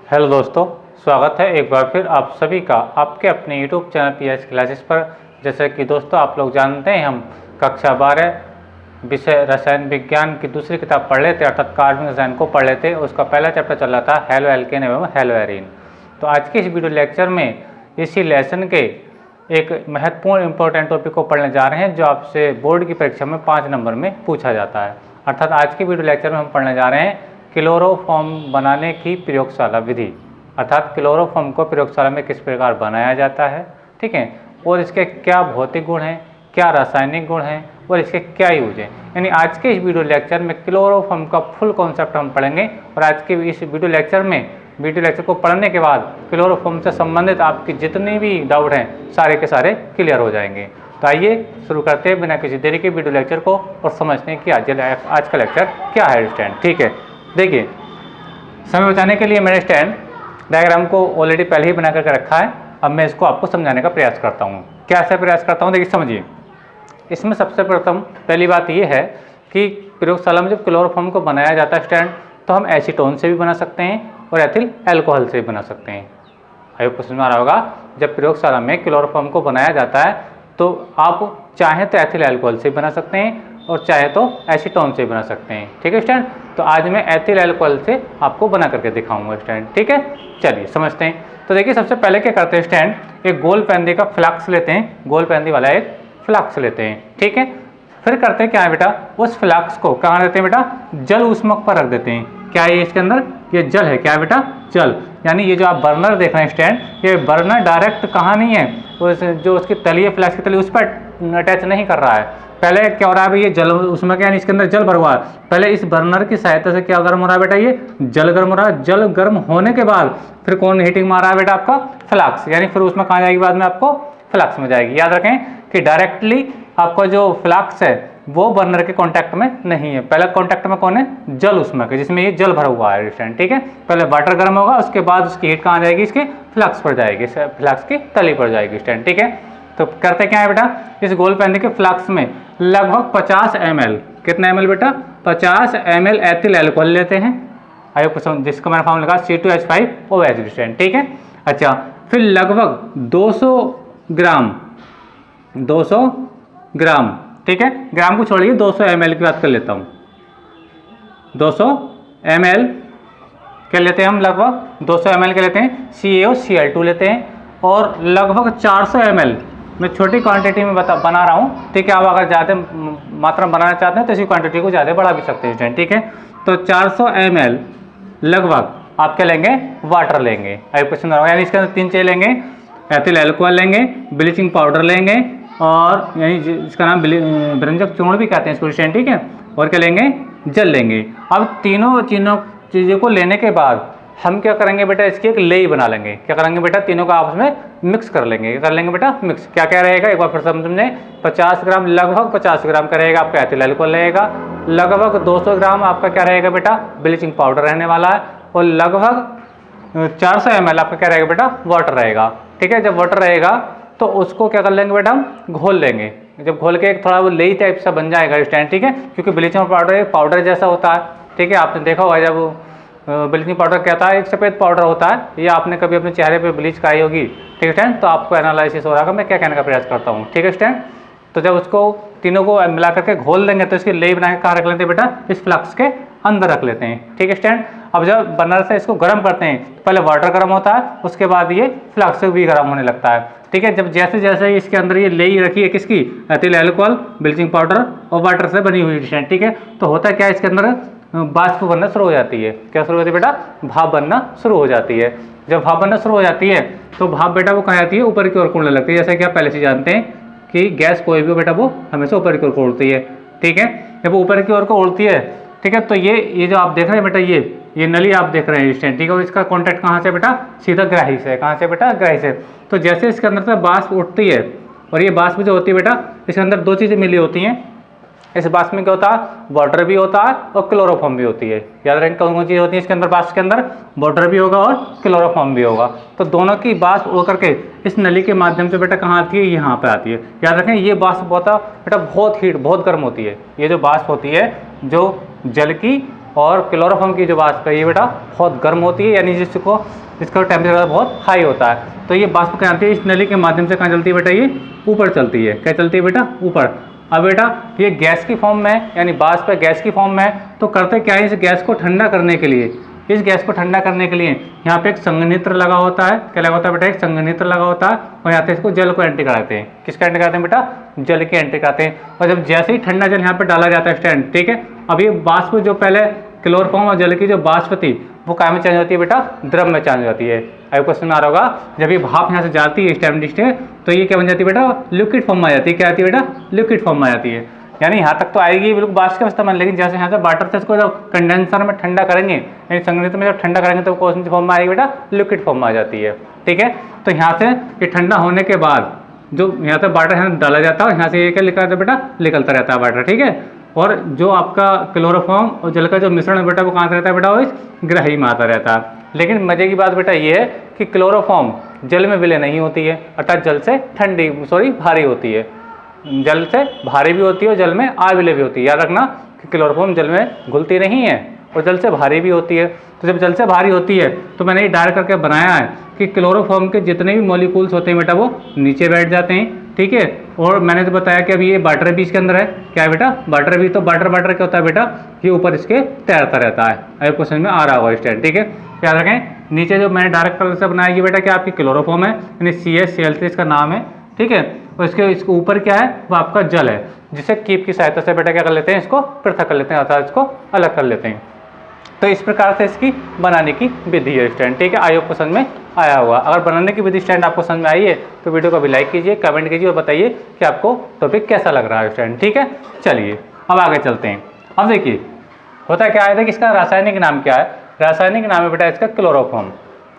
Hello दोस्तों, स्वागत है एक बार फिर आप सभी का आपके अपने यूट्यूब चैनल पीएच क्लासेस पर। जैसे कि दोस्तों आप लोग जानते हैं, हम कक्षा 12 विषय रसायन विज्ञान की दूसरी किताब पढ़ लेते, अर्थात कार्बनिक रसायन को पढ़ लेते। उसका पहला चैप्टर चल रहा था हैलो एल्केन एवं हैलो एरीन। तो आज के इस वीडियो लेक्चर में इसी लेसन के एक महत्वपूर्ण इंपॉर्टेंट टॉपिक को पढ़ने जा रहे हैं, जो आपसे बोर्ड की परीक्षा में 5 नंबर में पूछा जाता है। अर्थात आज के वीडियो लेक्चर में हम पढ़ने जा रहे हैं क्लोरोफॉर्म बनाने की प्रयोगशाला विधि, अर्थात क्लोरोफॉर्म को प्रयोगशाला में किस प्रकार बनाया जाता है, ठीक है, और इसके क्या भौतिक गुण हैं, क्या रासायनिक गुण हैं और इसके क्या यूज हैं। यानी आज के इस वीडियो लेक्चर में क्लोरोफॉर्म का फुल कॉन्सेप्ट हम पढ़ेंगे। और आज के इस वीडियो लेक्चर को पढ़ने के बाद क्लोरोफॉर्म से संबंधित आपकी जितने भी डाउट हैं सारे के सारे क्लियर हो जाएंगे। तो आइए शुरू करते हैं बिना किसी देरी के वीडियो लेक्चर को और समझते हैं कि आज का लेक्चर क्या है स्टैंड। ठीक है, देखिए समय बचाने के लिए मैंने स्टैंड डायग्राम को ऑलरेडी पहले ही बना करके रखा है। अब मैं इसको आपको समझाने का प्रयास करता हूँ। क्या से प्रयास करता हूँ, देखिए समझिए। इसमें सबसे प्रथम पहली बात यह है कि प्रयोगशाला में जब क्लोरोफॉर्म को बनाया जाता है स्टैंड, तो हम एसीटोन से भी बना सकते हैं और एथिल अल्कोहल से भी बना सकते हैं। आइए क्वेश्चन में आ रहा होगा, जब प्रयोगशाला में क्लोरोफॉर्म को बनाया जाता है तो आप चाहें तो एथिल अल्कोहल से बना सकते हैं और चाहे तो एसीटोन से बना सकते हैं। ठीक है स्टैंड, तो आज मैं एथिल अल्कोहल से आपको बना करके दिखाऊंगा स्टैंड। ठीक है, चलिए समझते हैं। तो देखिए सबसे पहले क्या करते हैं स्टैंड, एक गोल पैंदी का फ्लाक्स लेते हैं, गोल पैंदी वाला एक फ्लाक्स लेते हैं। ठीक है, फिर करते हैं क्या है बेटा, उस फ्लाक्स को कहाँ देते हैं बेटा, जल ऊष्मक पर रख देते हैं। क्या है इसके अंदर, ये जल है। क्या है बेटा, जल। यानी ये जो आप बर्नर देख रहे हैं स्टैंड, ये बर्नर डायरेक्ट कहाँ नहीं है, जो उसकी तली है फ्लाक्स की तली, उस पर अटैच नहीं कर रहा है। पहले क्या हो रहा है भाई, ये जल उसमें यानी इसके अंदर जल भर हुआ है। पहले इस बर्नर की सहायता से क्या गर्म हो रहा है बेटा, ये जल गर्म हो रहा है। जल गर्म होने के बाद फिर कौन हीटिंग मार रहा है बेटा, आपका फ्लाक्स। यानी फिर उसमें कहाँ जाएगी बाद में, आपको फ्लाक्स में जाएगी। याद रखें कि डायरेक्टली आपका जो फ्लाक्स है वो बर्नर के कांटेक्ट में नहीं है। पहले कांटेक्ट में कौन है, जल उष्मक है, जिसमें ये जल भरा हुआ है स्टैंड। ठीक है, पहले वाटर गर्म होगा, उसके बाद उसकी हीट कहाँ जाएगी, इसके फ्लाक्स पर जाएगी, फ्लाक्स की तली पर जाएगी स्टैंड। ठीक है, तो करते क्या है बेटा, इस गोल पैंदी के फ्लाक्स में लगभग 50 ml, कितना ml बेटा, 50 ml एथिल अल्कोहल लेते हैं। आइए क्वेश्चन, जिसका मैंने फॉर्मूला लिखा C2H5OH स्टैंड। ठीक है, अच्छा, फिर लगभग 200 ग्राम, ठीक है, ग्राम को छोड़िए, 200 ml की बात कर लेता हूँ। 200 ml क्या लेते हैं हम, लगभग 200 ml के लेते हैं CaOCl2 लेते हैं। और लगभग 400 ml मैं छोटी क्वांटिटी में बना रहा हूँ। ठीक है, आप अगर ज़्यादा मात्रा में बनाना चाहते हैं तो इसी क्वांटिटी को ज़्यादा बढ़ा भी सकते हैं। ठीक है, तो 400 ml लगभग आप क्या लेंगे, वाटर लेंगे। आइए क्वेश्चन, यानी इसके अंदर 3 चीज़ लेंगे, एथिल अल्कोहल लेंगे, ब्लीचिंग पाउडर लेंगे, और यानी जिसका नाम व्यंजक चूर्ण भी कहते हैं इसको स्टैंड। ठीक है, और क्या लेंगे, जल लेंगे। अब तीनों चीज़ों को लेने के बाद हम क्या करेंगे बेटा, इसकी एक लेई बना लेंगे। क्या करेंगे बेटा, तीनों को आपस में मिक्स कर लेंगे। क्या कर लेंगे बेटा, मिक्स। क्या क्या रहेगा, एक बार फिर समझें। 50 ग्राम, लगभग 50 ग्राम का रहेगा आपका एथिल अल्कोहल रहेगा, लगभग 200 ग्राम आपका क्या रहेगा बेटा, ब्लीचिंग पाउडर रहने वाला है, और लगभग 400 ml आपका क्या रहेगा बेटा, वाटर रहेगा। ठीक है, जब वाटर रहेगा तो उसको क्या कर लेंगे बेटा, हम घोल लेंगे। जब घोल के एक थोड़ा वो लेई टाइप सा बन जाएगा स्टैंड। ठीक है, क्योंकि ब्लीचिंग पाउडर एक पाउडर जैसा होता है। ठीक है, आपने देखा होगा जब ब्लीचिंग पाउडर क्या था, एक सफ़ेद पाउडर होता है। ये आपने कभी अपने चेहरे पे ब्लीच कराई होगी। ठीक है स्टैंड, तो आपको एनालिसिस हो रहा है मैं क्या कहने का प्रयास करता हूँ। ठीक है स्टैंड, तो जब उसको तीनों को मिला करके घोल देंगे तो इसकी लेई बना के कहाँ रख लेते हैं बेटा, इस फ्लाक्स के अंदर रख लेते हैं। ठीक है स्टैंड, अब जब बर्नर से इसको गर्म करते हैं तो पहले वाटर गर्म होता है, उसके बाद ये फ्लाक्स भी गर्म होने लगता है। ठीक है, जब जैसे जैसे इसके अंदर ये लेई रखी है किसकी, एथिल अल्कोहल, ब्लीचिंग पाउडर और वाटर से बनी हुई स्टैंड। ठीक है, तो होता क्या है, इसके अंदर वाष्प बनना शुरू हो जाती है। क्या शुरू होती है बेटा, भाप बनना शुरू हो जाती है। जब भाप बनना शुरू हो जाती है तो भाप बेटा वो कहाँ जाती है, ऊपर की ओर उड़ने लगती है। जैसे कि आप पहले से जानते हैं कि गैस कोई भी हो बेटा वो हमेशा ऊपर की ओर को उड़ती है। ठीक है, जब वो ऊपर की ओर को उड़ती है, ठीक है, तो ये जो आप देख रहे हैं बेटा, ये नली आप देख रहे हैं स्टैंड। ठीक है, और इसका कॉन्टैक्ट कहाँ से बेटा, सीधा ग्राही से। कहाँ से बेटा, ग्राही से। तो जैसे इसके अंदर से वाष्प उठती है, और ये वाष्प जो होती है बेटा, इसके अंदर 2 चीज़ें मिली होती हैं। इस वाष्प में क्या होता है, वाटर भी होता है और क्लोरोफॉर्म भी होती है। याद रखें कौन कौन चीज़ होती है इसके अंदर, वाष्प के अंदर वाटर भी होगा और क्लोरोफॉर्म भी होगा। तो दोनों की वाष्प उड़ करके इस नली के माध्यम से बेटा कहाँ आती है, यहाँ पे आती है। याद रखें ये वाष्प होता बेटा बहुत हीट, बहुत गर्म होती है। ये जो वाष्प होती है जो जल की और क्लोरोफॉर्म की जो वाष्प है ये बेटा बहुत गर्म होती है, यानी इसका टेम्परेचर बहुत हाई होता है। तो ये वाष्प क्या आती है, इस नली के माध्यम से कहाँ चलती है बेटा, ये ऊपर चलती है। क्या चलती है बेटा, ऊपर। अब बेटा ये गैस की फॉर्म में, यानी वाष्प गैस की फॉर्म में, तो करते क्या है, इस गैस को ठंडा करने के लिए, इस गैस को ठंडा करने के लिए यहाँ पे एक संघनित्र लगा होता है। क्या लगा होता है बेटा, एक संघनित्र लगा होता है, और यहाँ पे इसको जल को एंट्री कराते हैं। किसका एंट्री कराते हैं बेटा, जल की एंट्री कराते हैं। और जब जैसे ही ठंडा जल यहाँ पे डाला जाता है स्टैंड, ठीक है, अब ये वाष्प जो पहले क्लोरोफॉर्म और जल की जो वाष्प थी वो क्या में चेंज होती है बेटा, द्रव में चेंज हो जाती है। आपको क्वेश्चन आ रहा होगा, जब ये भाप यहाँ से जाती है स्टैंड डिस्टेंस, तो ये क्या बन जाती है बेटा, लिक्विड फॉर्म में आ जाती है। क्या आती है बेटा, लिक्विड फॉर्म में आ जाती है। यानी यहाँ तक तो आएगी बिल्कुल वाष्प की अवस्था में, लेकिन जैसे यहाँ से वाटर से इसको जब कंडेंसर में ठंडा करेंगे, यानी संघनित्र में जब ठंडा करेंगे तो कौन सी फॉर्म में आएगी बेटा, लिक्विड फॉर्म में आ जाती है। ठीक है, तो यहाँ से ये ठंडा होने के बाद जो यहाँ से वाटर यहाँ डाला जाता है, यहाँ से ये क्या लिखा जाता है बेटा, निकलता रहता है वाटर। ठीक है, और जो आपका क्लोरोफॉर्म और जल का जो मिश्रण है बेटा, वो कहाँ से रहता है बेटा, वो इस ग्राही में आता रहता है। लेकिन मजे की बात बेटा ये है कि क्लोरोफॉर्म जल में विलय नहीं होती है, अर्थात जल से भारी होती है। जल से भारी भी होती है और जल में अविलय भी होती है। याद रखना कि क्लोरोफॉर्म जल में घुलती नहीं है और जल से भारी भी होती है। तो जब जल से भारी होती है तो मैंने ये डायरेक्ट करके बनाया है कि क्लोरोफॉर्म के जितने भी मॉलिक्यूल्स होते हैं बेटा वो नीचे बैठ जाते हैं। ठीक है, और मैंने तो बताया कि अभी ये वाटर भी इसके अंदर है। क्या है बेटा, वाटर भी। तो वाटर क्या होता है बेटा, ये ऊपर इसके तैरता रहता है। अगर क्वेश्चन में आ रहा होगा स्टैंड। ठीक है, याद रखें, नीचे जो मैंने डायरेक्ट कलर से बनाया ये बेटा क्या आपकी क्लोरोफॉर्म है, यानी CH इसका नाम है। ठीक है, और इसके ऊपर क्या है, वो आपका जल है, जिसे कीप की सहायता से बेटा क्या कर लेते हैं, इसको पृथक कर लेते हैं, अर्थात इसको अलग कर लेते हैं। तो इस प्रकार से इसकी बनाने की विधि है स्टैंड। ठीक है, आयोग को समझ में आया होगा। अगर बनाने की विधि स्टैंड आपको समझ में आई है तो वीडियो को भी लाइक कीजिए, कमेंट कीजिए और बताइए कि आपको टॉपिक कैसा लग रहा है स्टैंड। ठीक है, चलिए अब आगे चलते हैं। अब देखिए होता क्या है कि इसका रासायनिक नाम क्या है। रासायनिक नाम है बेटा इसका क्लोरोफॉर्म।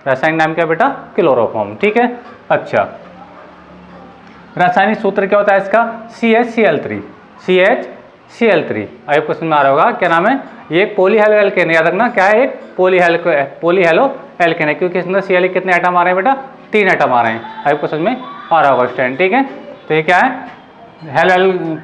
रासायनिक नाम क्या है बेटा, क्लोरोफॉर्म। ठीक है, अच्छा, रासायनिक सूत्र क्या होता है इसका, CHCl3। CHCl3 आयोग क्वेश्चन में आ रहा होगा। क्या नाम है, ये एक पॉलीहैलो एल्केन। याद रखना क्या है, एक पॉलीहैलो एल्केन है, क्योंकि इसमें Cl कितने एटम आ रहे हैं बेटा, 3 एटम आ रहे हैं। आयोग क्वेश्चन में आ रहा होगा स्टैंड। ठीक है, तो ये क्या है,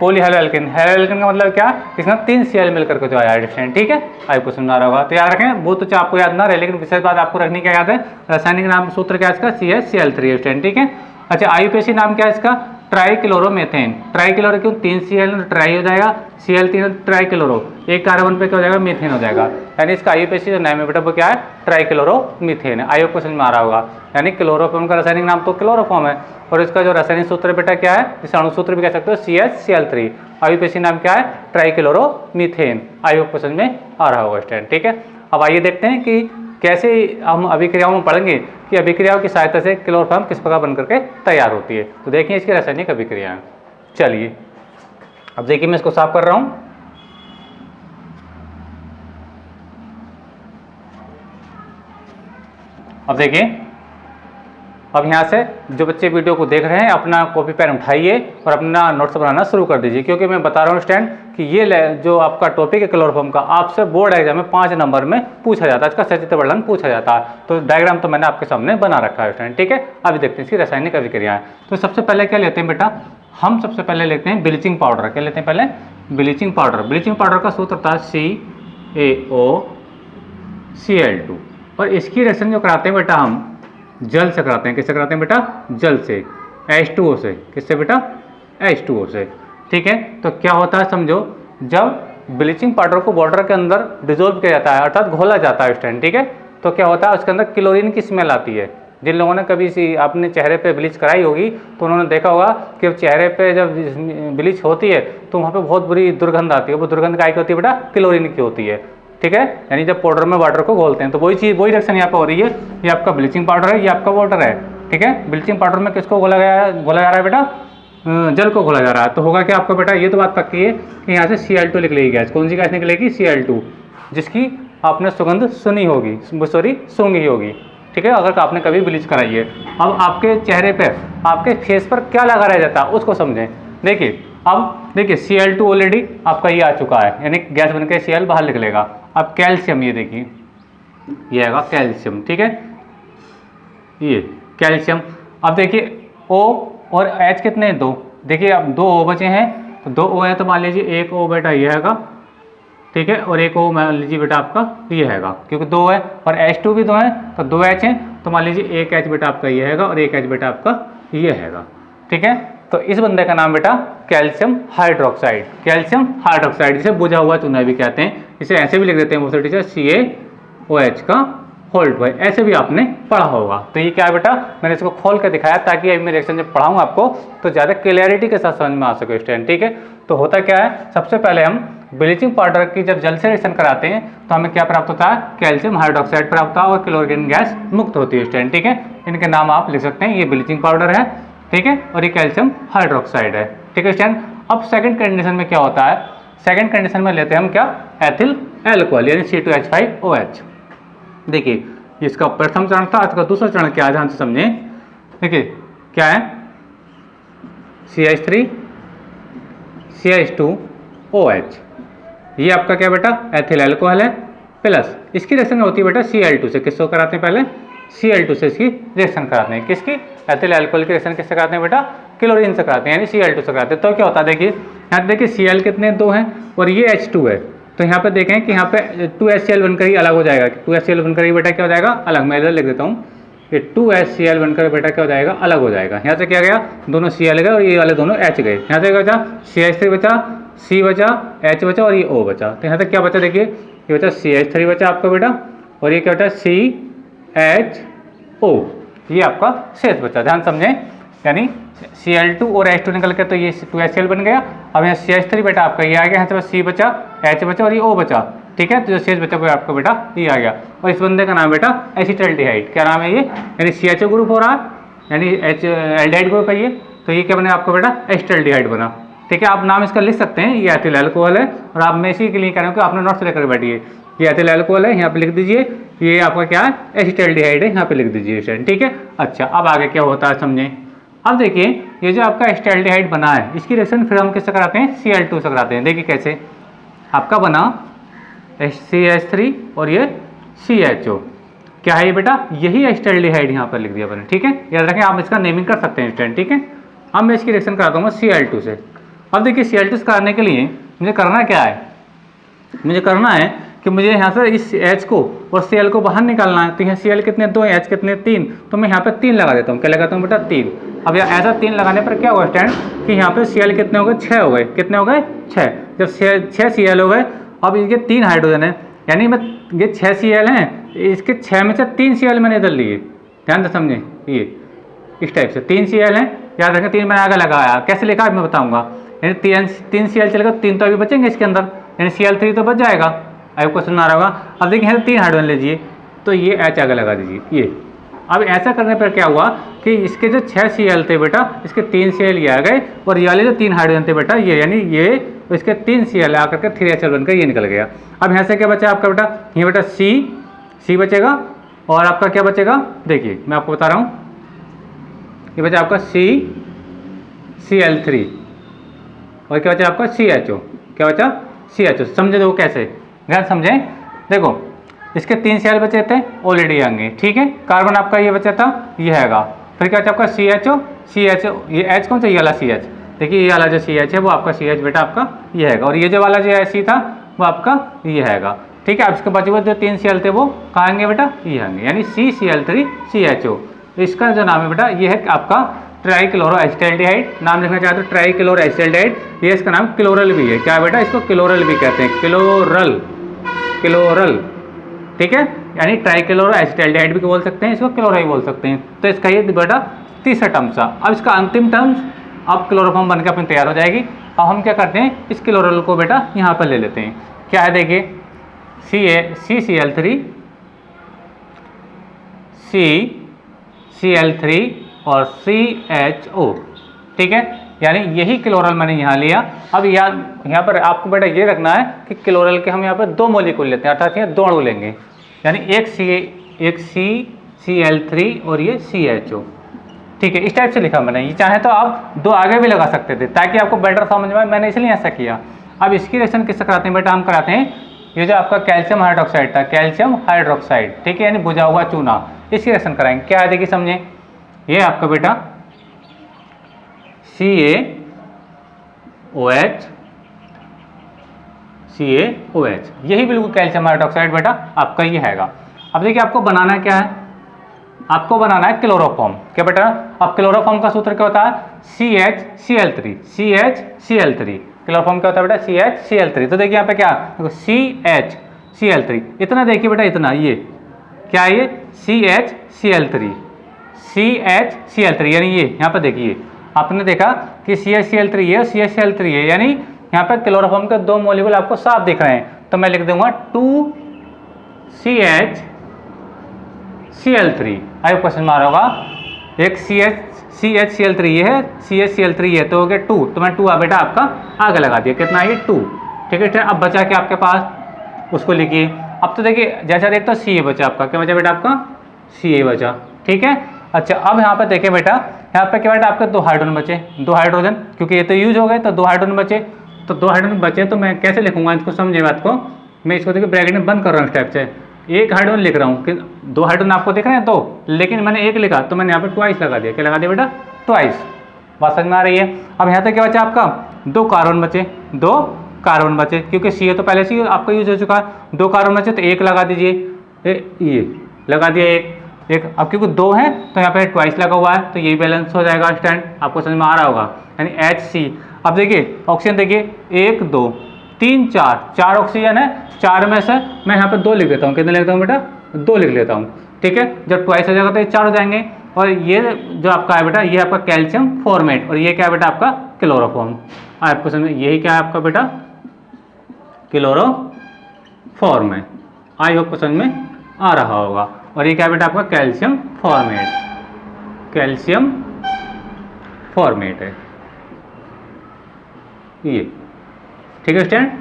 पॉलीहैलो एल्केन। हैलो एल्केन का मतलब क्या, इसमें 3 Cl मिलकर के जो आया है स्टैंड। ठीक है, आयोग क्वेश्चन में आ रहा होगा। तो याद रखें, वो तो आपको याद ना रहे, लेकिन विशेष बात आपको रखनी क्या याद है, रासायनिक नाम सूत्र क्या है इसका, CHCl3 स्टैंड। ठीक है, अच्छा, IUPAC नाम क्या है इसका, ट्राइक्लोरोमेथेन। ट्राइक्लोरो क्यों, 3 Cl ट्राई हो जाएगा, Cl3 ट्राइक्लोरो, एक कार्बन पे क्या हो जाएगा, मीथेन हो जाएगा। यानी इसका IUPAC जो नाम है बेटा वो क्या है, ट्राइक्लोरोमीथेन है। आयोग क्वेश्चन में आ रहा होगा। यानी क्लोरोफॉर्म का रासायनिक नाम तो क्लोरोफॉर्म है, और इसका जो रासायनिक सूत्र बेटा क्या है, इसे अणु सूत्र भी कह सकते हो, CHCl3। IUPAC नाम क्या है, ट्राइक्लोरोमीथेन। आयोग क्वेश्चन में आ रहा होगा स्टैंड। ठीक है, अब आइए देखते हैं कि कैसे हम अभिक्रियाओं में पढ़ेंगे कि अभिक्रियाओं की सहायता से क्लोरोफॉर्म किस प्रकार बनकर के तैयार होती है। तो देखिए इसकी रासायनिक अभिक्रियाएं। चलिए अब देखिए मैं इसको साफ कर रहा हूं। अब देखिए, अब यहाँ से जो बच्चे वीडियो को देख रहे हैं अपना कॉपी पेन उठाइए और अपना नोट्स बनाना शुरू कर दीजिए, क्योंकि मैं बता रहा हूँ स्टैंड कि ये जो आपका टॉपिक है क्लोरोफॉर्म का, आपसे बोर्ड एग्जाम में 5 नंबर में पूछा जाता है, इसका सचित्र वर्णन पूछा जाता है। तो डायग्राम तो मैंने आपके सामने बना रखा है स्टैंड। ठीक है, अभी देखते हैं इसकी रासायनिक अभिक्रियाएं। तो सबसे पहले क्या लेते हैं बेटा, हम सबसे पहले लेते हैं ब्लीचिंग पाउडर। क्या लेते हैं पहले, ब्लीचिंग पाउडर। ब्लीचिंग पाउडर का सूत्र था CaOCl2, और इसकी रिएक्शन जो कराते हैं बेटा हम जल से कराते हैं। किससे कराते हैं बेटा, जल से, H2O से। किससे बेटा, H2O से। ठीक है, तो क्या होता है समझो, जब ब्लीचिंग पाउडर को वाटर के अंदर डिजोल्व किया जाता है, अर्थात घोला जाता है स्टैंड। ठीक है, तो क्या होता है उसके अंदर क्लोरीन की स्मेल आती है। जिन लोगों ने कभी अपने चेहरे पे ब्लीच कराई होगी तो उन्होंने देखा होगा कि चेहरे पे जब ब्लीच होती है तो वहाँ पे बहुत बुरी दुर्गंध आती है। वो दुर्गंध काय की होती है बेटा, क्लोरीन की होती है। ठीक है, यानी जब पाउडर में वाटर को घोलते हैं तो वही रिएक्शन यहाँ पे हो रही है। ये आपका ब्लीचिंग पाउडर है, ये आपका वाटर है। ठीक है, ब्लीचिंग पाउडर में किसको घोला जा रहा है बेटा, जल को घोला जा रहा है। तो होगा क्या आपको बेटा, ये तो बात पक्की है कि यहाँ से Cl2 निकलेगी गैस। कौन सी गैस निकलेगी, Cl2, जिसकी आपने सुगंध सुनी होगी, सूंघी होगी। ठीक है, अगर आपने कभी ब्लीच कराई है। अब आपके चेहरे पर, आपके फेस पर क्या लगा रह जाता है उसको समझें। देखिए, अब देखिए Cl2 ऑलरेडी आपका ये आ चुका है, यानी गैस बनकर Cl बाहर निकलेगा। अब कैल्शियम, ये देखिए ये आएगा कैल्शियम। ठीक है, ये कैल्शियम। अब देखिए O और H कितने हैं, 2। देखिए अब 2 O बचे हैं, तो 2 O है तो मान लीजिए 1 O बेटा ये आएगा। ठीक है, और एक O मान लीजिए बेटा आपका ये हैगा, क्योंकि 2 है और H2 भी 2 है तो 2 H है, तो मान लीजिए एक H बेटा आपका ये हैगा और एक H बेटा आपका ये हैगा। ठीक है, तो इस बंदे का नाम बेटा कैल्शियम हाइड्रोक्साइड, कैल्शियम हाइड्रोक्साइड, जिसे बुझा हुआ चूना भी कहते हैं, इसे ऐसे भी लिख देते हैं वो टीचर CaOH का होल्ड बाय, ऐसे भी आपने पढ़ा होगा। तो ये क्या है बेटा, मैंने इसको खोल के दिखाया ताकि अभी मैं रिएक्शन जब पढ़ाऊंगा आपको तो ज़्यादा क्लियरिटी के साथ समझ में आ सके स्टूडेंट। ठीक है, तो होता क्या है, सबसे पहले हम ब्लीचिंग पाउडर की जब जल से रिएक्शन कराते हैं तो हमें क्या प्राप्त होता है, कैल्शियम हाइड्रोक्साइड प्राप्त होता है और क्लोरीन गैस मुक्त होती है स्टूडेंट। ठीक है, इनके नाम आप लिख सकते हैं, ये ब्लीचिंग पाउडर है, ठीक है, और ये कैल्शियम हाइड्रोक्साइड है। ठीक है स्टूडेंट, अब सेकंड कंडीशन में क्या होता है, सेकंड कंडीशन में लेते हैं हम क्या, एथिल एल्कोहल यानी C2H5OH। देखिए इसका प्रथम चरण था, इसका दूसरा चरण क्या है ध्यान से समझें। देखिए क्या है, CH3 CH2OH, ये आपका क्या बेटा एथिल एल्कोहल है, प्लस इसकी रिएक्शन होती है बेटा Cl2 से, किसको कराते हैं पहले, Cl2 से इसकी रिएक्शन कराते हैं, किसकी, एथिल एल्कोहल की रिएक्शन किससे कराते हैं बेटा, क्लोरीन से कराते हैं, यानी Cl2 से कराते हैं। तो क्या होता है, देखिए यहाँ देखिए Cl कितने 2 हैं और ये H2 है, तो यहाँ पे देखें कि यहाँ पे 2HCl बनकर ही अलग हो जाएगा, 2HCl बनकर ही बेटा क्या हो जाएगा, अलग, मैं इधर लिख देता हूँ, ये 2HCl बनकर बेटा क्या हो जाएगा, अलग हो जाएगा। यहाँ से क्या गया, दोनों Cl गए और ये वाले दोनों H गए, यहाँ से क्या बचा, CH3 बचा, C बचा, H बचा और ये O बचा। तो यहाँ तक क्या बचा, देखिए ये बचा CH3 बचा आपका बेटा और ये क्या बचा CHO, ये आपका शेष बचा, ध्यान समझें, यानी Cl2 और H2 निकल के तो ये 2HCl बन गया। अब यहाँ CH3 बेटा आपका ये आ गया, यहाँ से C बचा, H बचा और ये O बचा। ठीक है, तो जो शेष बचा वो आपका बेटा ये आ गया, और इस बंदे का नाम बेटा एसिटाल्डिहाइड, क्या नाम है ये, यानी CHO ग्रुप हो रहा है, यानी एल्डिहाइड ग्रुप है ये, तो ये क्या बना आपका बेटा एसिटाल्डिहाइड बना। ठीक है, आप नाम इसका लिख सकते हैं, ये एथिल एल्कोहल है, और आप मैं इसी के लिए कह रहा हूँ कि आपने नोट्स लेकर बैठिए, ये एथिल एल्कोहल है, यहाँ पे लिख दीजिए, ये आपका क्या है एसिटाल्डिहाइड है, यहाँ पे लिख दीजिए स्टूडेंट। ठीक है, अच्छा अब आगे क्या होता है समझें। अब देखिए ये जो आपका एसिटाल्डिहाइड बना है, इसकी रिएक्शन फिर हम किससे कराते हैं, Cl2 से कराते हैं। देखिए कैसे आपका बना CH3 और ये CHO, क्या है ये बेटा, यही एसिटाल्डिहाइड यहाँ पर लिख दिया मैंने। ठीक है, याद रखें, आप इसका नेमिंग कर सकते हैं स्टूडेंट। ठीक है, अब मैं इसकी रिएक्शन कराता हूँ Cl2 से। अब देखिए Cl2 से कराने के लिए मुझे करना क्या है, मुझे करना है कि मुझे यहाँ से इस H को और Cl को बाहर निकालना है। तो यहाँ Cl कितने 2 H कितने 3, तो मैं यहाँ पे 3 लगा देता हूँ, क्या लगाता हूँ बेटा 3। अब यहाँ ऐसा 3 लगाने पर क्या हुआ स्टूडेंट कि यहाँ पे Cl कितने हो गए, 6 हो गए, कितने हो गए 6, जब 6 Cl हो गए, अब इनके 3 हाइड्रोजन है, यानी मैं ये 6 Cl हैं, इसके 6 में से 3 Cl मैंने इधर लिए, ध्यान से समझें, ये इस टाइप से 3 Cl हैं, याद रखें 3 मैंने आगे लगाया, कैसे लिखा मैं बताऊँगा, यानी 3 Cl चलेगा, 3 तो अभी बचेंगे इसके अंदर, यानी Cl3 तो बच जाएगा, आपको क्वेश्चन आ रहा होगा। अब देखिए 3 हाइड्रोजन लीजिए, तो ये H आगे लगा दीजिए ये। अब ऐसा करने पर क्या हुआ कि इसके जो 6 Cl थे बेटा, इसके 3 Cl ये आ गए, और ये वाले जो 3 हाइड्रोजन थे बेटा ये, यानी ये इसके 3 Cl आकर के 3HL बनकर ये निकल गया। अब यहाँ से क्या बचा आपका बेटा, ये बेटा C बचेगा, और आपका क्या बचेगा, देखिए मैं आपको बता रहा हूँ, ये बचा आपका Cl3 और क्या बचा आपका CHO, क्या बचा CHO। समझे देखो कैसे, ध्यान समझें, देखो इसके 3 Cl बचे थे ऑलरेडी आएंगे, ठीक है, कार्बन आपका ये बचा था, ये हैगा, फिर क्या बचा आपका CHO, ये H कौन सा, ये वाला CH, देखिए ये वाला जो CH है वो आपका CH बेटा आपका ये हैगा, और ये जो वाला जो C था वो आपका ये हैगा। ठीक है, अब इसके बचे हुए जो 3 Cl थे वो कहाँ आएंगे बेटा, ये आएंगे, यानी CCl3CHO। इसका जो नाम है बेटा ये है आपका ट्राइक्लोरो एसिटाल्डिहाइड, नाम लिखना चाहते हो ट्राइक्लोरो एसिटाल्डिहाइड, ये इसका नाम क्लोरल भी है, क्या बेटा इसको क्लोरल भी कहते हैं, क्लोरल, ठीक है, यानी ट्राइक्लोरो एसिटाल्डिहाइड भी बोल सकते हैं, इसको क्लोरो भी बोल सकते हैं। तो इसका ये बेटा तीसरा टर्म था। अब इसका अंतिम टर्म्स अब क्लोरोफॉर्म बनकर अपनी तैयार हो जाएगी। अब हम क्या करते हैं, इस क्लोरल को बेटा यहाँ पर ले लेते हैं, क्या है देखिए CCl3 CCl3 और CHO, ठीक है, यानी यही क्लोरल मैंने यहाँ लिया। अब यहाँ पर आपको बेटा ये रखना है कि क्लोरल के हम यहाँ पर 2 मॉलिक्यूल लेते हैं, अर्थात ये 2 अणु लेंगे, यानी एक CCl3 और ये CHO, ठीक है, इस टाइप से लिखा मैंने। ये चाहे तो आप 2 आगे भी लगा सकते थे ताकि आपको बेटर समझ में, मैंने इसलिए ऐसा किया। अब इसकी रिएक्शन किससे कराते हैं बेटा, हम कराते हैं ये जो आपका कैल्शियम हाइड्रोक्साइड था, कैल्शियम हाइड्रोक्साइड, ठीक है, यानी बुझा हुआ चूना, इसकी रिएक्शन कराएंगे। क्या है देखिए समझे, ये आपका बेटा CaOH CaOH, यही बिल्कुल कैल्शियम हाइड्रोक्साइड बेटा आपका ये हैगा। अब देखिए आपको बनाना क्या है, आपको बनाना है क्लोरोफॉर्म। क्या बेटा, अब क्लोरोफॉर्म का सूत्र क्या होता है, CHCl3, CHCl3। क्लोरोफॉर्म क्या होता है बेटा, CHCl3। तो देखिए यहाँ पे क्या, CHCl3 इतना देखिए बेटा, इतना ये क्या है, ये CHCl3, CHCl3 यानी ये यहाँ पे देखिए आपने देखा कि CHCl3 है, CHCl3 है, यानी यहाँ पे क्लोरोफॉर्म के दो मॉलिक्यूल आपको साफ दिख रहे हैं। तो मैं लिख दूंगा 2CHCl3। आई क्वेश्चन में आ रहा होगा, एक CHCl3 ये है, CHCl3 ये, तो हो गया 2, तो मैं 2 बेटा आपका आगे लगा दिया, कितना है ये 2। ठीक है, अब बचा क्या आपके पास, उसको लिखिए। अब तो देखिए जैसा एक तो Ca बचा आपका, क्या बचा बेटा आपका, Ca बचा। ठीक है, अच्छा अब यहाँ पे देखिए बेटा, यहाँ पे क्या बेटा आपके 2 हाइड्रोजन बचे, 2 हाइड्रोजन, क्योंकि ये तो यूज हो गए तो 2 हाइड्रोजन बचे। तो 2 हाइड्रोजन बचे तो मैं कैसे लिखूंगा इसको, समझे बात को। मैं इसको देखिए ब्रैकेट में बंद कर रहा हूँ इस टाइप से, एक हाइड्रोजन लिख रहा हूँ कि 2 हाइड्रोजन आपको दिख रहे हैं 2, लेकिन मैंने एक लिखा तो मैंने यहाँ पे ट्वाइस लगा दिया। क्या लगा दिया बेटा, ट्वाइस। बात समझ में आ रही है। अब यहाँ तक क्या बचा आपका, 2 कार्बन बचे, 2 कार्बन बचे, क्योंकि Ca तो पहले से ही आपका यूज हो चुका है। 2 कार्बन बचे तो 1 लगा दीजिए, ये लगा दिया एक। अब क्योंकि 2 है तो यहाँ पे ट्वाइस लगा हुआ है, तो ये बैलेंस हो जाएगा स्टैंड, आपको समझ में आ रहा होगा, यानी Hc। अब देखिए ऑक्सीजन देखिए 1 2 3 4 ऑक्सीजन है, 4 में से मैं यहाँ पे 2 लिख देता हूँ। कितने लिखता हूँ बेटा, 2 लिख लेता हूँ। ठीक है, जब ट्वाइस हो जाएगा तो ये 4 हो जाएंगे। और ये जो आपका है बेटा, ये आपका कैल्शियम फॉर्मेट, और ये क्या है बेटा आपका क्लोरोफॉर्म। आपको समझ, यही क्या है आपका बेटा, क्लोरोफॉर्म है। आई होप को समझ में आ रहा होगा। और ये क्या बेटा आपका कैल्शियम फॉर्मेट, कैल्शियम फॉर्मेट है ये। ठीक है स्टूडेंट,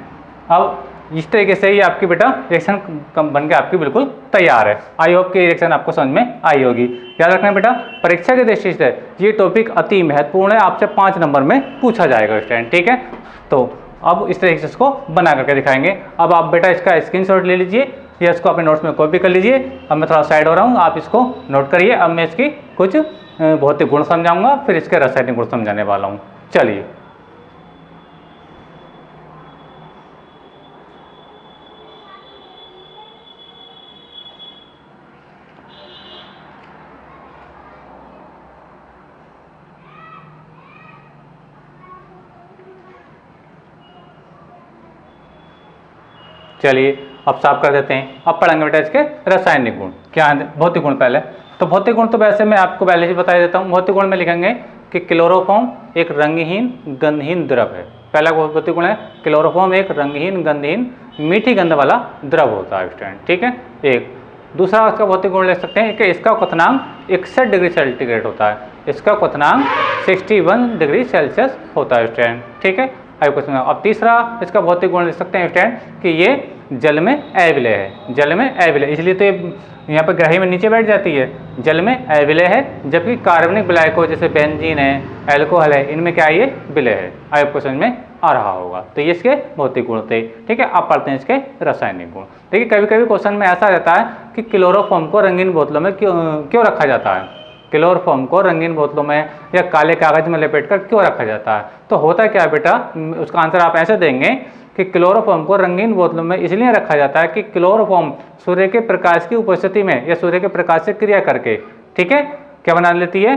अब इस तरीके से ही आपकी बेटा रिएक्शन बन के आपकी बिल्कुल तैयार है। आई होप कि रिएक्शन आपको समझ में आई होगी। याद रखना बेटा, परीक्षा की दृष्टि से ये टॉपिक अति महत्वपूर्ण है, आपसे 5 नंबर में पूछा जाएगा स्टूडेंट। ठीक है, तो अब इस तरीके से इसको बना करके दिखाएंगे। अब आप बेटा इसका स्क्रीनशॉट ले लीजिए या इसको अपने नोट्स में कॉपी कर लीजिए। अब मैं थोड़ा साइड हो रहा हूँ, आप इसको नोट करिए। अब मैं इसकी कुछ भौतिक गुण समझाऊंगा, फिर इसके रासायनिक गुण समझाने वाला हूँ। चलिए, चलिए अब साफ कर देते हैं। अब पढ़ेंगे बेटा इसके रासायनिक गुण। क्या है भौतिक गुण पहले, तो भौतिक गुण तो वैसे मैं आपको पहले ही बता देता हूँ। भौतिक गुण में लिखेंगे कि क्लोरोफॉर्म एक रंगहीन गंधहीन द्रव है। पहला भौतिक गुण है क्लोरोफॉर्म एक रंगहीन गंधहीन मीठी गंध वाला द्रव होता है स्टूडेंट। ठीक है, एक। दूसरा उसका भौतिक गुण ले सकते हैं कि इसका क्वथनांक 61 डिग्री सेंटीग्रेड होता है। इसका क्वथनांक 61 डिग्री सेल्सियस होता है स्टूडेंट। ठीक है, अब तीसरा इसका भौतिक गुण लिख सकते हैं स्टूडेंट कि ये जल में अविलय है। जल में अविलय, इसलिए तो यहाँ पर ग्राही में नीचे बैठ जाती है, जल में अविलय है। जबकि कार्बनिक विलायकों जैसे बेंजीन है, अल्कोहल है, इनमें क्या ये विलय है। आपको समझ में आ रहा होगा। तो ये इसके भौतिक गुण थे। ठीक है, अब पढ़ते हैं इसके रासायनिक गुण। देखिए कभी कभी क्वेश्चन में ऐसा रहता है कि क्लोरोफॉर्म को रंगीन बोतलों में क्यों रखा जाता है। क्लोरोफॉर्म को रंगीन बोतलों में या काले कागज में लपेटकर क्यों रखा जाता है। तो होता क्या है बेटा, उसका आंसर आप ऐसे देंगे कि क्लोरोफॉर्म को रंगीन बोतलों में इसलिए रखा जाता है कि क्लोरोफॉर्म सूर्य के प्रकाश की उपस्थिति में या सूर्य के प्रकाश से क्रिया करके, ठीक है, क्या बना लेती है,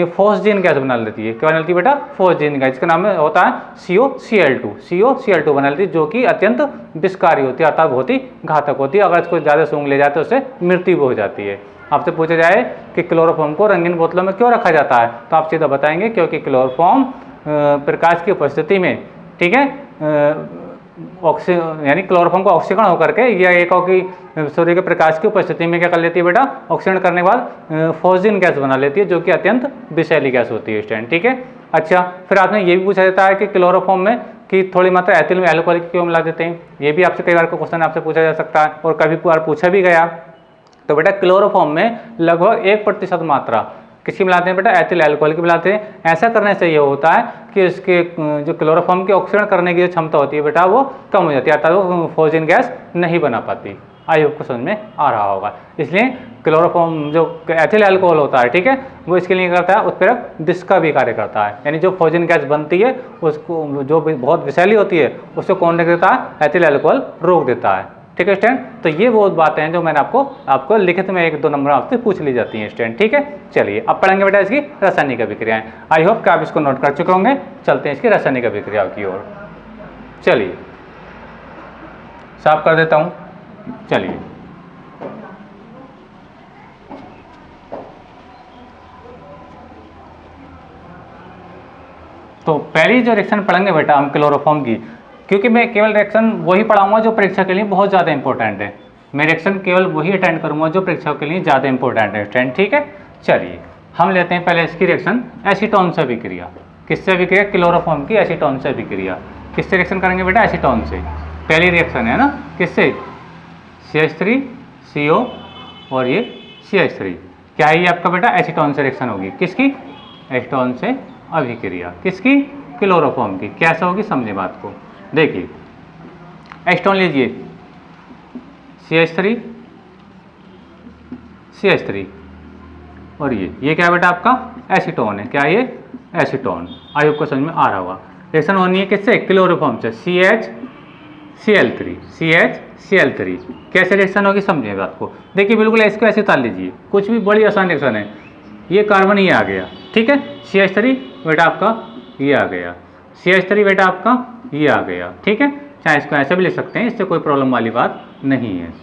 फोस्जीन गैस बना लेती है। क्या बना लेती है बेटा, फोस्जीन गैस। इसका नाम होता है COCl2। COCl2 बना लेती है, जो कि अत्यंत विषकारी होती है, अर्थात बहुत ही घातक होती है। अगर इसको ज़्यादा सूंघ ले जाए तो उससे मृत्यु भी हो जाती है। आपसे पूछा जाए कि क्लोरोफॉर्म को रंगीन बोतलों में क्यों रखा जाता है, तो आप सीधा बताएंगे क्योंकि क्लोरोफॉर्म प्रकाश की उपस्थिति में, ठीक है, यानी क्लोरोफॉर्म को ऑक्सीकरण होकर के या एक हो कि सूर्य के प्रकाश की उपस्थिति में क्या कर लेती है बेटा, ऑक्सीकरण करने के बाद फोस्जीन गैस बना लेती है, जो कि अत्यंत विषैली गैस होती है स्टूडेंट। ठीक है, अच्छा फिर आपने ये भी पूछा जाता है कि क्लोरोफॉर्म में कि थोड़ी मात्रा एथिल में अल्कोहल क्यों मिला देते हैं। ये भी आपसे कई बार का क्वेश्चन आपसे पूछा जा सकता है और कभी बार पूछा भी गया। तो बेटा क्लोरोफॉर्म में लगभग 1% मात्रा किसकी मिलाते हैं बेटा, एथिल अल्कोहल की मिलाते हैं। ऐसा करने से ये होता है कि इसके जो क्लोरोफॉर्म के ऑक्सीकरण करने की जो क्षमता होती है बेटा वो कम हो जाती है, अर्थात वो फोस्जीन गैस नहीं बना पाती। आई होप को समझ में आ रहा होगा। इसलिए क्लोरोफॉर्म जो एथिल अल्कोहल होता है, ठीक है, वो इसके लिए करता है, उत्प्रेरक विष का भी कार्य करता है। यानी जो फ्रोजन गैस बनती है उसको, जो बहुत विषैली होती है, उसको कौन रोक देता है? एथिल अल्कोहल रोक देता है। ठीक है स्टूडेंट, तो ये बहुत बातें हैं जो मैंने आपको लिखित में 1-2 नंबर आपसे पूछ ली जाती हैं स्टूडेंट। ठीक है, चलिए अब पढ़ेंगे बेटा इसकी रासायनिक अभिक्रियाएं। आई होप कि आप इसको नोट कर चुके होंगे। चलते हैं इसकी रासायनिक अभिक्रियाओं की ओर। चलिए साफ कर देता हूं। चलिए तो पहली जो रिएक्शन पढ़ेंगे बेटा हम क्लोरोफॉर्म की, क्योंकि मैं केवल रिएक्शन वही पढ़ाऊंगा जो परीक्षा के लिए बहुत ज़्यादा इंपॉर्टेंट है। मैं रिएक्शन केवल वही अटेंड करूंगा जो परीक्षा के लिए ज़्यादा इंपॉर्टेंट है स्टूडेंट। ठीक है, चलिए हम लेते हैं पहले इसकी रिएक्शन एसीटोन से अभिक्रिया। किससे अभिक्रिया? क्लोरोफॉर्म की एसीटोन से अभिक्रिया। किससे रिएक्शन करेंगे बेटा? एसीटोन से। पहली रिएक्शन है ना, किससे? CH3CO और ये CH3। क्या है ये आपका बेटा? एसीटोन से रिएक्शन होगी। किसकी? एसीटोन से अभिक्रिया। किसकी? क्लोरोफॉर्म की। कैसे होगी समझे बात को। देखिए एसीटोन लीजिए, CH3 और ये क्या बेटा आपका? एसीटोन है। क्या ये? एसीटोन। आई होप को समझ में आ रहा होगा। रिएक्शन होनी है किससे? क्लोरोफॉर्म से। CHCl3। कैसे रिएक्शन होगी समझिए बात को। देखिए बिल्कुल इसको ऐसे उतार लीजिए, कुछ भी बड़ी आसान रिएक्शन है। ये कार्बन ये आ गया, ठीक है, CH3 बेटा आपका ये आ गया, CH3 बेटा आपका ये आ गया। ठीक है, चाहे इसको ऐसे भी लिख सकते हैं, इससे कोई प्रॉब्लम वाली बात नहीं है।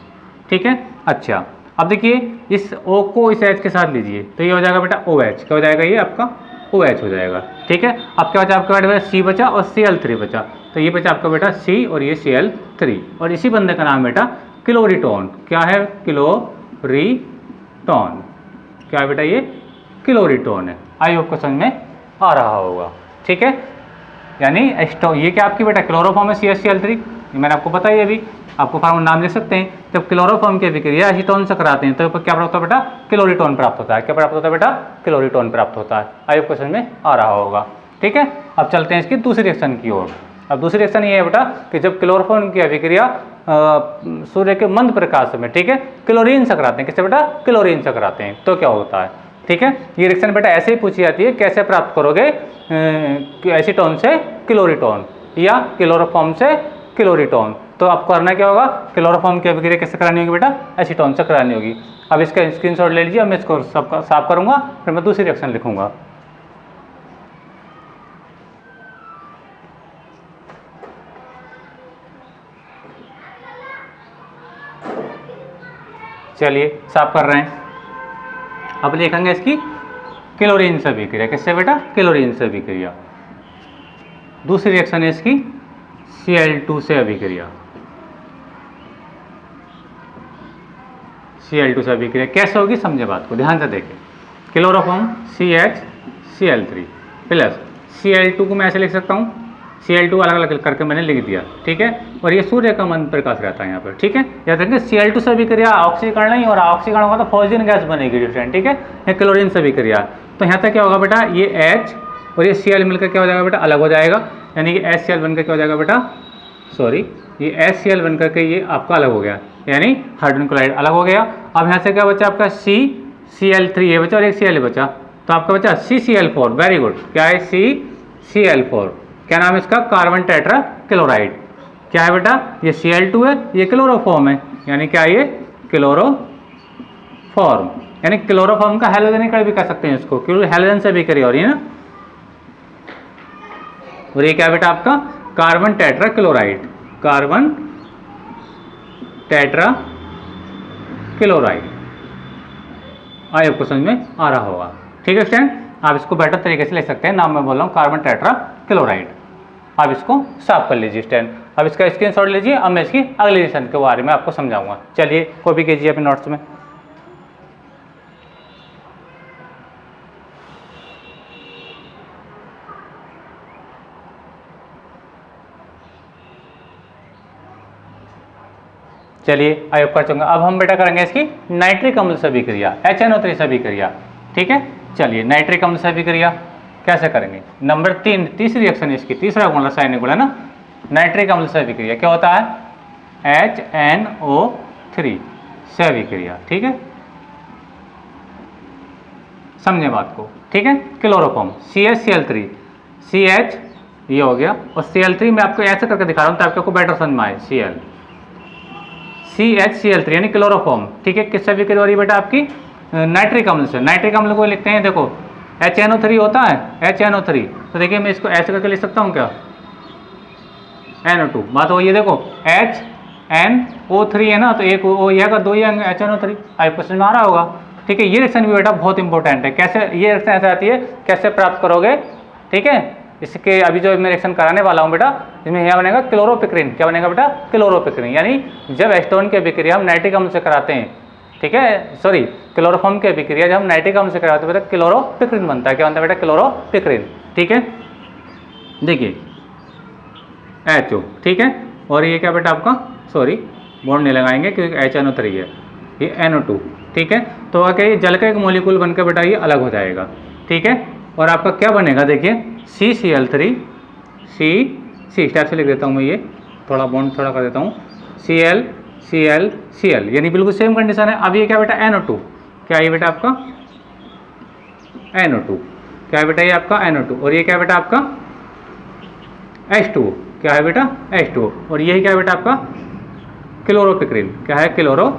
ठीक है, अच्छा अब देखिए इस O को इस H के साथ लीजिए तो ये हो जाएगा बेटा OH। क्या हो जाएगा? ये आपका OH हो जाएगा। ठीक है, अब क्या बचा आपका बेटा? C बचा और Cl3 बचा। तो ये बचा आपका बेटा C और ये Cl3, और इसी बंदे का नाम बेटा क्लोरीटोन। क्या है? क्लोरीटोन। क्या है बेटा? ये क्लोरीटोन है। आई होप को समझ में आ रहा होगा। ठीक है, यानी ये क्या आपकी बेटा क्लोरोफॉर्म है CH3। ये मैंने आपको बताया, अभी आपको फार्मूला नाम लिख सकते हैं। जब क्लोरोफॉर्म की अभिक्रिया एसीटोन से कराते हैं तो क्या प्राप्त होता है बेटा? क्लोरीटोन प्राप्त होता है। क्या प्राप्त होता है बेटा? क्लोरीटोन प्राप्त होता है। आई होप को समझ में आ रहा होगा। ठीक है, अब चलते हैं इसकी दूसरी रिएक्शन की ओर। अब दूसरी रिएक्शन ये है बेटा कि जब क्लोरोफॉर्म की अभिक्रिया सूर्य के मंद प्रकाश में, ठीक है, क्लोरीन से कराते हैं। किससे बेटा? क्लोरीन से कराते हैं तो क्या होता है? ठीक है, ये रिएक्शन बेटा ऐसे ही पूछी जाती है, कैसे प्राप्त करोगे एसीटोन से क्लोरीटोन या क्लोरोफॉर्म से क्लोरीटोन। तो आपको करना क्या होगा? क्लोरोफॉर्म की अभिक्रिया कैसे करानी होगी बेटा? एसीटोन से करानी होगी। अब इसका स्क्रीनशॉट ले लीजिए, मैं इसको सबका साफ करूंगा, फिर मैं दूसरी रिएक्शन लिखूंगा। चलिए साफ कर रहे हैं। अब लिखेंगे इसकी क्लोरीन से अभिक्रिया। किससे बेटा? क्लोरीन से अभिक्रिया। दूसरी रिएक्शन है इसकी Cl2 से अभिक्रिया। Cl2 से अभिक्रिया कैसे होगी समझे बात को, ध्यान से देखें। क्लोरोफॉर्म CHCl3 प्लस Cl2 को मैं ऐसे लिख सकता हूँ, Cl2 अलग अलग करके मैंने लिख दिया। ठीक है, और ये सूर्य का मंद प्रकाश रहता है यहाँ पर। ठीक है, याद रखेंगे Cl2 से अभिक्रिया ऑक्सीकरण नहीं हो रहा, ऑक्सीकरण होगा तो फ्रोजन गैस बनेगी डिफरेंट। ठीक है, ये क्लोरीन से अभिक्रिया। तो यहाँ तक क्या होगा बेटा? ये H और ये Cl मिलकर क्या हो जाएगा बेटा? अलग हो जाएगा। यानी कि HCl बनकर क्या हो जाएगा बेटा? सॉरी, ये HCl बनकर के ये आपका अलग हो गया, यानी हाइड्रोजन क्लोराइड अलग हो गया। अब यहाँ से क्या बचा आपका? CCl3 ये बचा और एक Cl बचा, तो आपका बचा CCl4। Very good. क्या है? CCl4। क्या नाम है इसका? Carbon tetra chloride. क्या है बेटा? ये Cl2 है, ये क्लोरोफॉर्म है, यानी क्या ये? क्लोरोफॉर्म। यानी क्लोरोफॉर्म का हैलोजेनिक भी कह सकते हैं इसको, क्योंकि हैलोजन से भी करी हो रही है ना। और ये क्या बेटा आपका? Carbon tetra chloride. Carbon tetra chloride. आई आपको समझ में आ रहा होगा। ठीक है स्टूडेंट, आप इसको बेटर तरीके से ले सकते हैं। नाम मैं बोल रहा हूँ कार्बन टेट्रा क्लोराइड। आप इसको साफ कर लीजिए स्टूडेंट। अब इसका स्क्रीनशॉट लीजिए, अब मैं इसकी अगली रिएक्शन के बारे में आपको समझाऊंगा। चलिए कॉपी कीजिए अपने नोट्स में। चलिए आयोग कर चुका। अब हम बेटा करेंगे इसकी नाइट्रिक अम्ल से अभिक्रिया, HNO3 से अभिक्रिया। ठीक है, चलिए नाइट्रिक अम्ल से अभिक्रिया कैसे करेंगे? नंबर 3 तीसरी रिएक्शन है इसकी, तीसरा गुण रासायनिक गुण है ना, नाइट्रिक अम्ल से अभिक्रिया। क्या होता है? HNO3 3 से अभिक्रिया, ठीक है, समझे बात को, ठीक है। क्लोरोफॉर्म CH Cl3, CH ये हो गया, और Cl3 मैं आपको ऐसे करके दिखा रहा हूँ ताकि आपको बेटर समझ में आए। CHCl3 यानी क्लोरोफॉर्म, ठीक है, किससे अभिक्रिया हो रही है बेटा आपकी? नाइट्रिक अम्ल से। नाइट्रिक अम्ल को लिखते हैं, देखो HNO3 होता है, HNO3, तो देखिए मैं इसको ऐसे करके लिख सकता हूँ क्या? NO2, बात हो ये, देखो HNO3 है ना, तो एक O यह का 2 HNO3, आपको समझ में आ रहा होगा, ठीक है। ये रिएक्शन भी बेटा बहुत इंपॉर्टेंट है। कैसे ये रिएक्शन ऐसे आती है, कैसे प्राप्त करोगे, ठीक है। इसके अभी जो मैं रिएक्शन कराने वाला हूँ बेटा, इसमें यह बनेगा क्लोरोपिक्रिन। क्या बनेगा बेटा? क्लोरोपिक्रिन। यानी जब एस्टोन की अभिक्रिया हम नाइट्रिक अम्ल से कराते हैं, ठीक है, सॉरी क्लोरोफॉर्म की अभिक्रिया जब हम नाइट्रिक अम्ल से कराते हैं बेटा, क्लोरोपिक्रिन बनता है। क्या बनता है बेटा? क्लोरोपिक्रिन, ठीक है। देखिए HO, ठीक है, और ये क्या बेटा आपका, सॉरी बॉन्ड नहीं लगाएंगे क्योंकि HNO3 है, ये NO2, ठीक है। तो आगे ये जल का एक मॉलिक्यूल बनकर बेटा ये अलग हो जाएगा, ठीक है। और आपका क्या बनेगा, देखिए CCl3, C स्टेप से लिख देता हूँ मैं, ये थोड़ा बॉन्ड थोड़ा कर देता हूँ, Cl यानी बिल्कुल सेम कंडीशन है। अब ये क्या बेटा? NO2, क्या ये बेटा आपका NO2, क्या है बेटा ये आपका NO2, और ये क्या बेटा आपका H2O, क्या है बेटा H2O, और यही क्या है बेटा आपका क्लोरोपिक्रिन, क्या है क्लोरोपिक्रिन,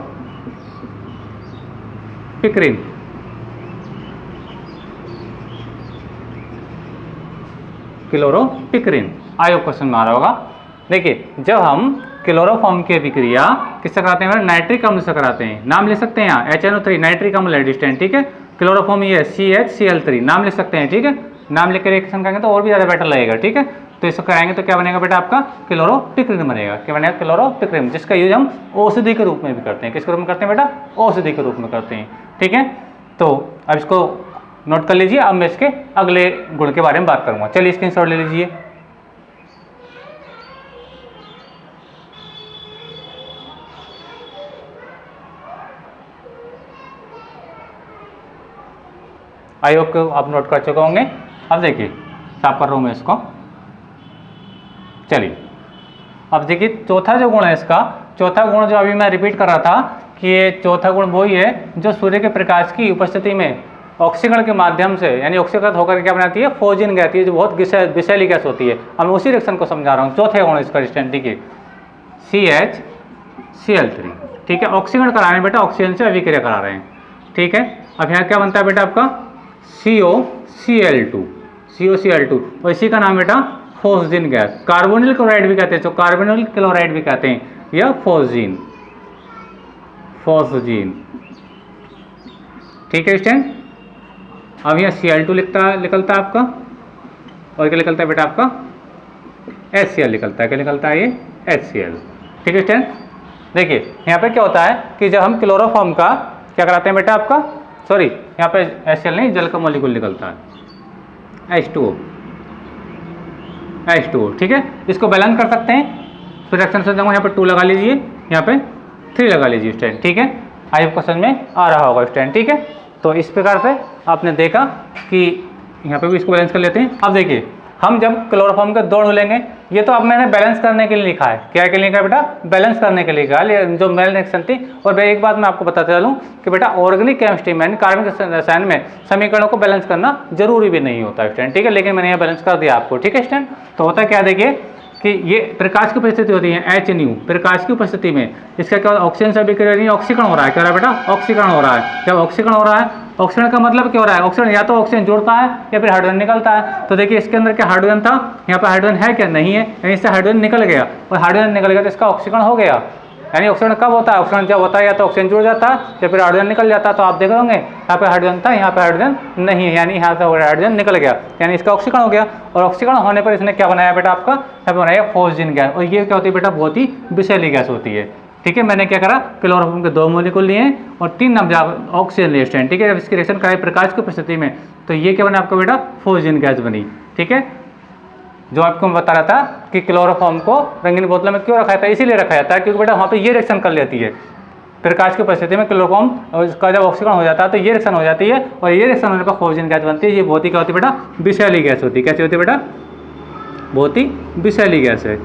क्लोरोपिक्रिन। आयोग क्वेश्चन में आ रहा होगा। देखिए जब हम क्लोरोफॉर्म की अभिक्रिया किससे कराते हैं? नाइट्रिक अम्ल से कराते हैं। नाम ले सकते हैं यहाँ HNO3 नाइट्रिक अम्ल एडिस्टेंट, ठीक है। क्लोरोफॉर्म ये CHCl3 नाम ले सकते हैं, ठीक है। नाम लेकर रिएक्शन करेंगे तो और भी ज़्यादा बेटर लगेगा, ठीक है। तो इसको कराएंगे तो क्या बनेगा बेटा आपका? क्लोरोपिक्रिन बनेगा। क्या बनेगा? क्लोरोपिक्रिन, जिसका यूज हम औषधि के रूप में भी करते हैं। किसके रूप में करते हैं बेटा? औषधि के रूप में करते हैं, ठीक है। तो अब इसको नोट कर लीजिए। अब मैं इसके अगले गुण के बारे में बात करूंगा। चलिए स्क्रीनशॉट ले लीजिए। आई होप को आप नोट कर चुके होंगे। अब देखिए साफ कर रहा हूं मैं इसको। चलिए अब देखिए चौथा जो गुण है इसका, चौथा गुण जो अभी मैं रिपीट कर रहा था कि ये चौथा गुण वही है जो सूर्य के प्रकाश की उपस्थिति में ऑक्सीकरण के माध्यम से यानी ऑक्सीकृत होकर क्या बनाती है? फोजिन कहती है, जो बहुत विषैली गैस होती है। अब मैं उसी रिएक्शन को समझा रहा हूँ। चौथे गुण इसका रिएक्शन, ठीक है, CHCl3, ठीक है। ऑक्सीकरण करा रहे हैं बेटा, ऑक्सीजन से अभिक्रिया करा रहे हैं, ठीक है। अब यहाँ क्या बनता है बेटा आपका? COCl2, और इसी का नाम बेटा फोजिन गैस, कार्बोनिल क्लोराइड भी कहते हैं, तो कार्बोनिल क्लोराइड भी कहते हैं, या फोजिन, ठीक है स्टूडेंट। अब यहाँ Cl2 निकलता है आपका, और क्या निकलता है बेटा आपका? HCl निकलता है। क्या निकलता है? ये HCl, ठीक है स्टूडेंट। देखिए यहाँ पे क्या होता है कि जब हम क्लोरोफॉर्म का क्या कराते हैं बेटा आपका, सॉरी यहाँ पे HCl नहीं, जल का मॉलिक्यूल निकलता है H2O, ठीक है। इसको बैलेंस कर सकते हैं। फिर रिएक्शन से यहाँ पे 2 लगा लीजिए, यहाँ पे 3 लगा लीजिए स्टूडेंट, ठीक है। आई क्वेश्चन में आ रहा होगा स्टूडेंट, ठीक है। तो इस प्रकार से आपने देखा कि यहाँ पे भी इसको बैलेंस कर लेते हैं। अब देखिए हम जब क्लोरोफॉर्म के 2 अणु लेंगे, ये तो अब मैंने बैलेंस करने के लिए लिखा है। क्या के लिए लिखा है बेटा? बैलेंस करने के लिए लिखा है, जो मेल रिएक्शन थी। और एक बात मैं आपको बताता चलूँ कि बेटा ऑर्गेनिक केमिस्ट्री में यानी कार्बनिक रसायन में समीकरणों को बैलेंस करना जरूरी भी नहीं होता स्टूडेंट, ठीक है। लेकिन मैंने यहाँ बैलेंस कर दिया आपको, ठीक है स्टूडेंट। तो होता क्या, देखिए कि ये प्रकाश की उपस्थिति होती है, HNu, प्रकाश की उपस्थिति में इसका क्या ऑक्सीजन से अभिक्रिया नहीं, ऑक्सीकरण हो रहा है। क्या हो रहा है बेटा? ऑक्सीकरण हो रहा है। जब ऑक्सीकरण हो रहा है, ऑक्सीकरण का मतलब क्या हो रहा है? ऑक्सीजन या तो ऑक्सीजन जुड़ता है या फिर हाइड्रोजन निकलता है। तो देखिए इसके अंदर क्या हाइड्रोजन था, यहाँ पर हाइड्रोजन है क्या? नहीं है, यानी इससे हाइड्रोजन निकल गया, और हाइड्रोजन निकल गया तो इसका ऑक्सीकरण हो गया। यानी ऑक्सीजन कब होता है? ऑक्सीजन जब होता है या तो ऑक्सीजन जुड़ जाता है या फिर हाइड्रोजन निकल जाता है। तो आप देख होंगे यहाँ पे हाइड्रोजन था, यहाँ पे हाइड्रोजन नहीं है, यानी यहाँ से हाइड्रोजन निकल गया, यानी इसका ऑक्सीकरण हो गया। और ऑक्सीकरण होने पर इसने क्या बनाया बेटा आपका? यहाँ पे बनाया फोजिन गैस। और ये क्या होती है बेटा? बहुत ही विषैली गैस होती है, ठीक है। मैंने क्या करा? क्लोरोफॉर्म के 2 मॉलिक्यूल लिए और 3 नवजात ऑक्सीजन लिए स्टूडेंट, ठीक है। जब इसकी रिएक्शन कराई प्रकाश की उपस्थिति में, तो ये क्या बना आपका बेटा? फोजिन गैस बनी, ठीक है। जो आपको मैं बता रहा था कि क्लोरोफॉर्म को रंगीन बोतलों में क्यों रखा जाता है, इसीलिए रखा जाता है क्योंकि बेटा वहाँ पे ये रिएक्शन कर लेती है प्रकाश की उपस्थिति में। क्लोरोफॉर्म का जब ऑक्सीकरण हो जाता है तो ये रिएक्शन हो जाती है, और ये रिएक्शन होने पर फोजिन गैस बनती है। ये बहुत ही क्या होती है बेटा? विषैली गैस होती है। कैसी होती है बेटा? बहुत ही विषैली गैस है,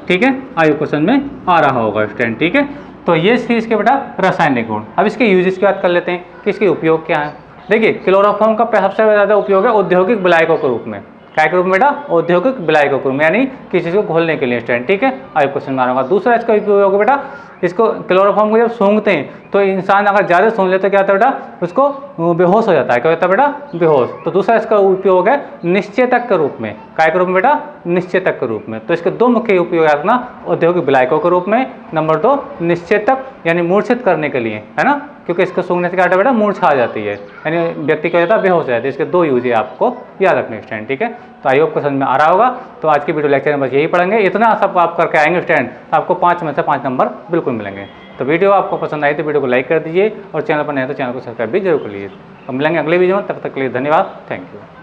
ठीक है। आयु क्वेश्चन में आ रहा होगा स्टूडेंट, ठीक है। तो ये थी इसके बेटा रासायनिक गुण। अब इसके यूजेस की बात कर लेते हैं कि इसके उपयोग क्या है। देखिए क्लोरोफॉर्म का सबसे ज़्यादा उपयोग है औद्योगिक विलायकों के रूप में। क्या के रूप में बेटा? औद्योगिक विलायकों के रूप में, यानी किसी चीज़ को घोलने के लिए स्टैंड। ठीक है, आई क्वेश्चन मारूंगा। दूसरा इसका उपयोग है बेटा, इसको क्लोरोफॉर्म को जब सूंघते हैं तो इंसान अगर ज़्यादा सूंघ ले तो क्या होता है बेटा? उसको बेहोश हो जाता है। क्या होता है बेटा? बेहोश। तो दूसरा इसका उपयोग है निश्चेतक के रूप में। काय के रूप में बेटा? निश्चेतक के रूप में। तो इसके दो मुख्य उपयोग है अपना, औद्योगिक विलायकों के रूप में, नंबर 2 निश्चेतक यानी मूर्छित करने के लिए, है ना, क्योंकि इसको सूंघने से क्या होता है बेटा? मूर्छा आ जाती है, यानी व्यक्ति क्या हो जाता है? बेहोश हो जाता है। इसके दो यूज है, आपको याद रखने स्टैंड। ठीक है, तो आई होप को समझ में आ रहा होगा। तो आज की वीडियो लेक्चर में बस यही पढ़ेंगे, इतना सब आप करके आएंगे स्टैंड, आपको 5 में से 5 नंबर बिल्कुल मिलेंगे। तो वीडियो आपको पसंद आई तो वीडियो को लाइक कर दीजिए और चैनल पर नए तो चैनल को सब्सक्राइब भी जरूर कर लीजिए। अब मिलेंगे अगले वीडियो में, तब तक के लिए धन्यवाद, थैंक यू।